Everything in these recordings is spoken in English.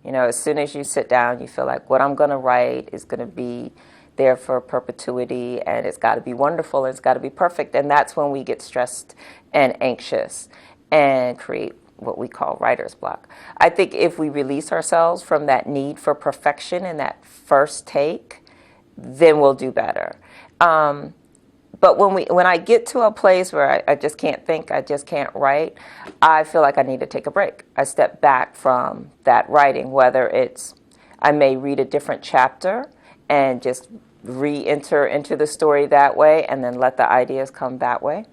You know, as soon as you sit down, you feel like what I'm going to write is going to be there for perpetuity, and it's got to be wonderful, and it's got to be perfect. And that's when we get stressed and anxious and create what we call writer's block. I think if we release ourselves from that need for perfection in that first take, then we'll do better. But when I get to a place where I just can't think, I just can't write, I feel like I need to take a break. I step back from that writing, whether it's I may read a different chapter and just re-enter into the story that way and then let the ideas come that way.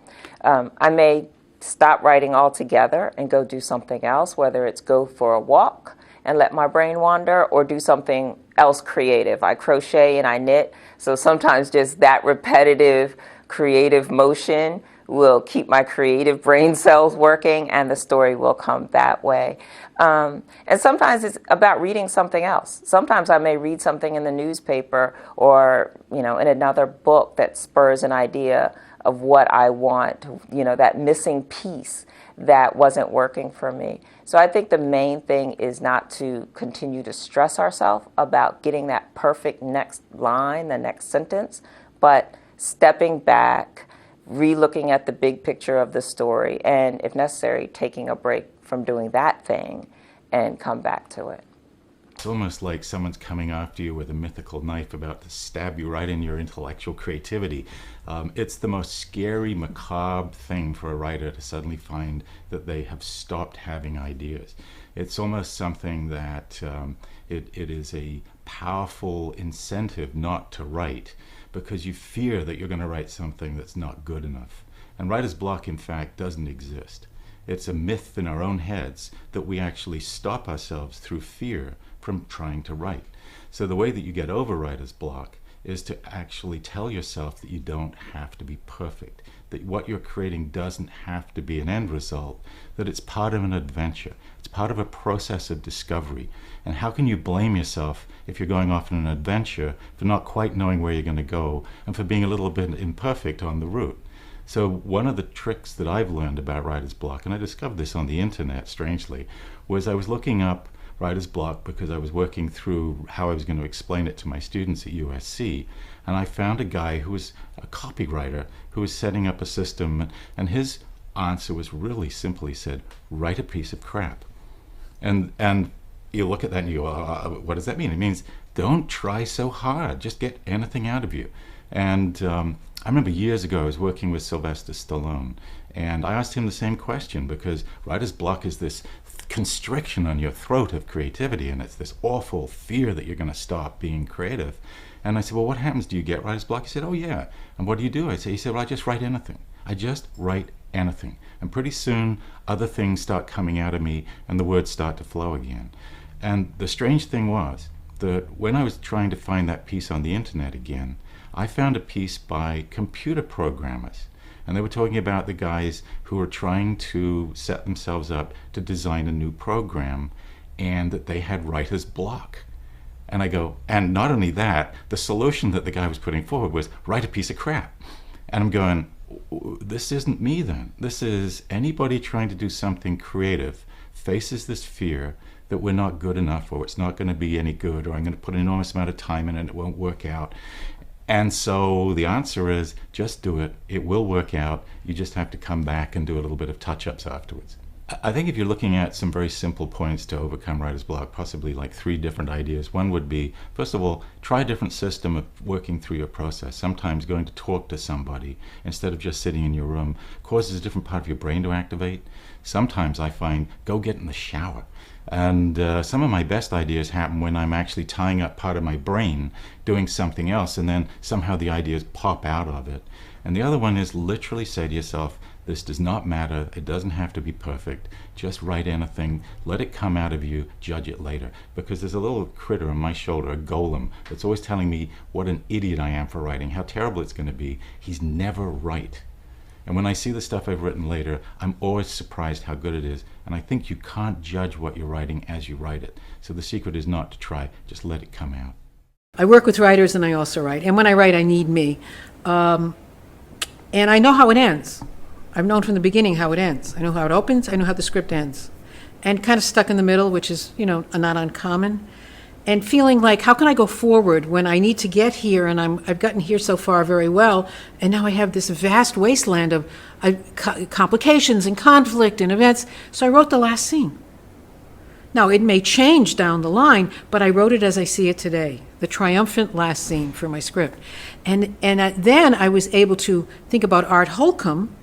I may stop writing altogether and go do something else, whether it's go for a walk and let my brain wander or do something else creative. I crochet and I knit, so sometimes just that repetitive creative motion will keep my creative brain cells working and the story will come that way. And sometimes it's about reading something else. Sometimes I may read something in the newspaper or, in another book that spurs an idea of what I want, that missing piece that wasn't working for me. So I think the main thing is not to continue to stress ourselves about getting that perfect next line, the next sentence, but stepping back, re-looking at the big picture of the story, and if necessary, taking a break from doing that thing and come back to it. It's almost like someone's coming after you with a mythical knife about to stab you right in your intellectual creativity. It's the most scary, macabre thing for a writer to suddenly find that they have stopped having ideas. It's almost something that it is a powerful incentive not to write because you fear that you're going to write something that's not good enough. And writer's block, in fact, doesn't exist. It's a myth in our own heads that we actually stop ourselves through fear from trying to write. So the way that you get over writer's block is to actually tell yourself that you don't have to be perfect, that what you're creating doesn't have to be an end result, that it's part of an adventure, it's part of a process of discovery. And how can you blame yourself if you're going off on an adventure for not quite knowing where you're going to go and for being a little bit imperfect on the route? So one of the tricks that I've learned about writer's block, and I discovered this on the internet strangely, was I was looking up writer's block because I was working through how I was going to explain it to my students at USC, and I found a guy who was a copywriter who was setting up a system, and his answer was really simply said, write a piece of crap. And you look at that and you go, what does that mean? It means don't try so hard, just get anything out of you. And I remember years ago I was working with Sylvester Stallone, and I asked him the same question because writer's block is this constriction on your throat of creativity, and it's this awful fear that you're going to stop being creative. And I said, well, what happens? Do you get writer's block? He said, oh yeah. And what do you do? He said, well, I just write anything. I just write anything. And pretty soon other things start coming out of me and the words start to flow again. And the strange thing was that when I was trying to find that piece on the internet again, I found a piece by computer programmers. And they were talking about the guys who were trying to set themselves up to design a new program and that they had writer's block. And I go, and not only that, the solution that the guy was putting forward was write a piece of crap. And I'm going, this isn't me then. This is anybody trying to do something creative faces this fear that we're not good enough or it's not going to be any good or I'm going to put an enormous amount of time in it and it won't work out. And so the answer is just do it. It will work out. You just have to come back and do a little bit of touch-ups afterwards. I think if you're looking at some very simple points to overcome writer's block, possibly like 3 different ideas. One would be, first of all, try a different system of working through your process. Sometimes going to talk to somebody instead of just sitting in your room causes a different part of your brain to activate. Sometimes I find go get in the shower. And some of my best ideas happen when I'm actually tying up part of my brain doing something else, and then somehow the ideas pop out of it. And the other one is literally say to yourself, this does not matter, it doesn't have to be perfect, just write anything, let it come out of you, judge it later. Because there's a little critter on my shoulder, a golem, that's always telling me what an idiot I am for writing, how terrible it's going to be. He's never right. And when I see the stuff I've written later, I'm always surprised how good it is. And I think you can't judge what you're writing as you write it. So the secret is not to try, just let it come out. I work with writers and I also write. And when I write, I need me. And I know how it ends. I've known from the beginning how it ends. I know how it opens, I know how the script ends. and kind of stuck in the middle, which is, not uncommon. And feeling like, how can I go forward when I need to get here, and I've gotten here so far very well, and now I have this vast wasteland of complications and conflict and events. So I wrote the last scene. Now, it may change down the line, but I wrote it as I see it today, the triumphant last scene for my script. And then I was able to think about Art Holcomb,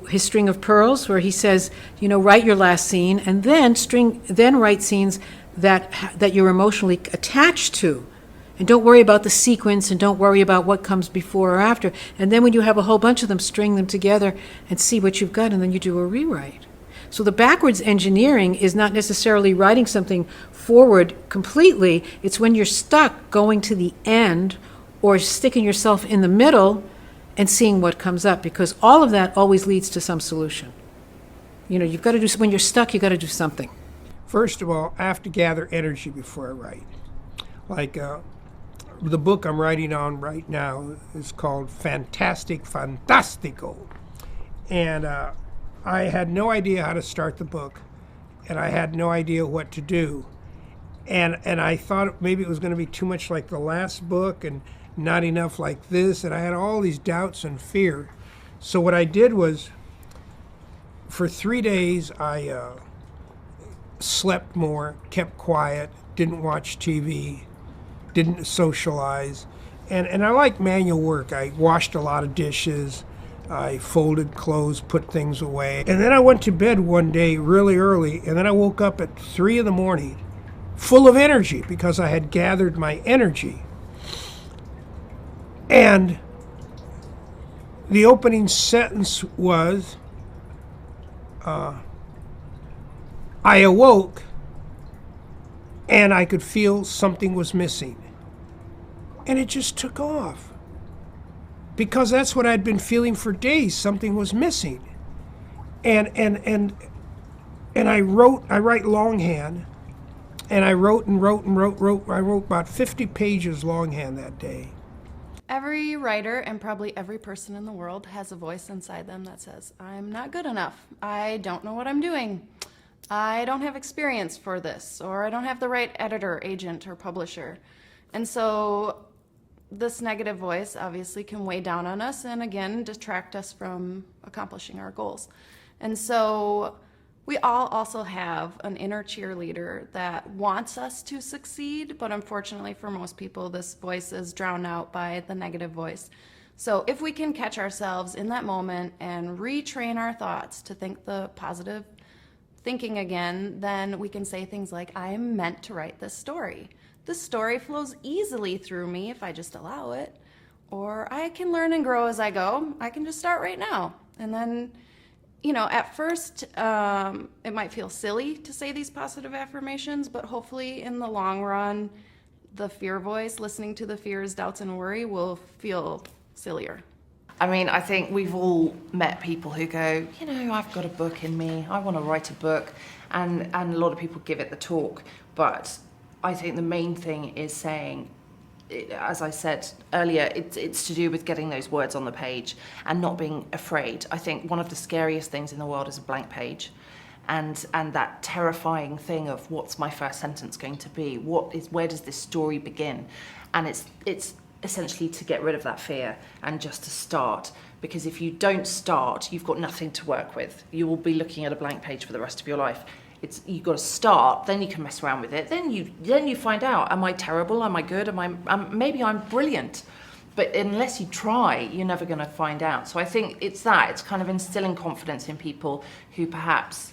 his String of Pearls, where he says, write your last scene, and then write scenes that you're emotionally attached to. And don't worry about the sequence, and don't worry about what comes before or after. And then when you have a whole bunch of them, string them together and see what you've got, and then you do a rewrite. So the backwards engineering is not necessarily writing something forward completely. It's when you're stuck going to the end or sticking yourself in the middle and seeing what comes up, because all of that always leads to some solution. You've got to do, when you're stuck, you've got to do something. First of all, I have to gather energy before I write. Like the book I'm writing on right now is called Fantastic Fantastico. And I had no idea how to start the book, and I had no idea what to do. And I thought maybe it was going to be too much like the last book and not enough like this, and I had all these doubts and fear. So what I did was, for 3 days, I slept more, kept quiet, didn't watch TV, didn't socialize. And I like manual work. I washed a lot of dishes, I folded clothes, put things away. And then I went to bed one day really early, and then I woke up at 3 in the morning, full of energy, because I had gathered my energy. And the opening sentence was, I awoke and I could feel something was missing. And it just took off. Because that's what I'd been feeling for days, something was missing. And I write longhand, and I wrote. I wrote about 50 pages longhand that day. Every writer and probably every person in the world has a voice inside them that says, I'm not good enough. I don't know what I'm doing. I don't have experience for this, or I don't have the right editor, agent, or publisher. And so this negative voice obviously can weigh down on us and again detract us from accomplishing our goals. And so we all also have an inner cheerleader that wants us to succeed, but unfortunately for most people, this voice is drowned out by the negative voice. So if we can catch ourselves in that moment and retrain our thoughts to think the positive thinking again, then we can say things like, I am meant to write this story. This story flows easily through me if I just allow it. Or I can learn and grow as I go. I can just start right now. And then, at first, it might feel silly to say these positive affirmations, but hopefully in the long run, the fear voice, listening to the fears, doubts, and worry will feel sillier. I mean, I think we've all met people who go, I've got a book in me, I want to write a book, and a lot of people give it the talk, but I think the main thing is saying, as I said earlier, it's to do with getting those words on the page and not being afraid. I think one of the scariest things in the world is a blank page, and that terrifying thing of what's my first sentence going to be? Where does this story begin? And it's essentially to get rid of that fear and just to start. Because if you don't start, you've got nothing to work with. You will be looking at a blank page for the rest of your life. You've got to start, then you can mess around with it. Then you find out, am I terrible? Am I good? Maybe I'm brilliant. But unless you try, you're never going to find out. So I think it's kind of instilling confidence in people who perhaps,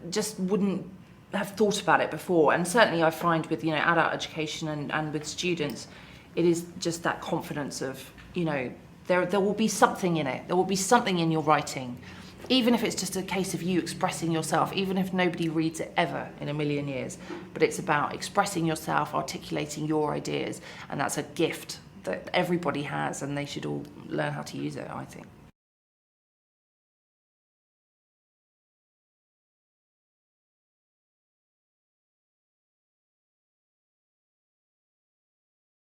just wouldn't have thought about it before. And certainly I find with, adult education and with students, it is just that confidence of, there will be something in it. There will be something in your writing. Even if it's just a case of you expressing yourself, even if nobody reads it ever in a million years. But it's about expressing yourself, articulating your ideas, and that's a gift that everybody has, and they should all learn how to use it, I think.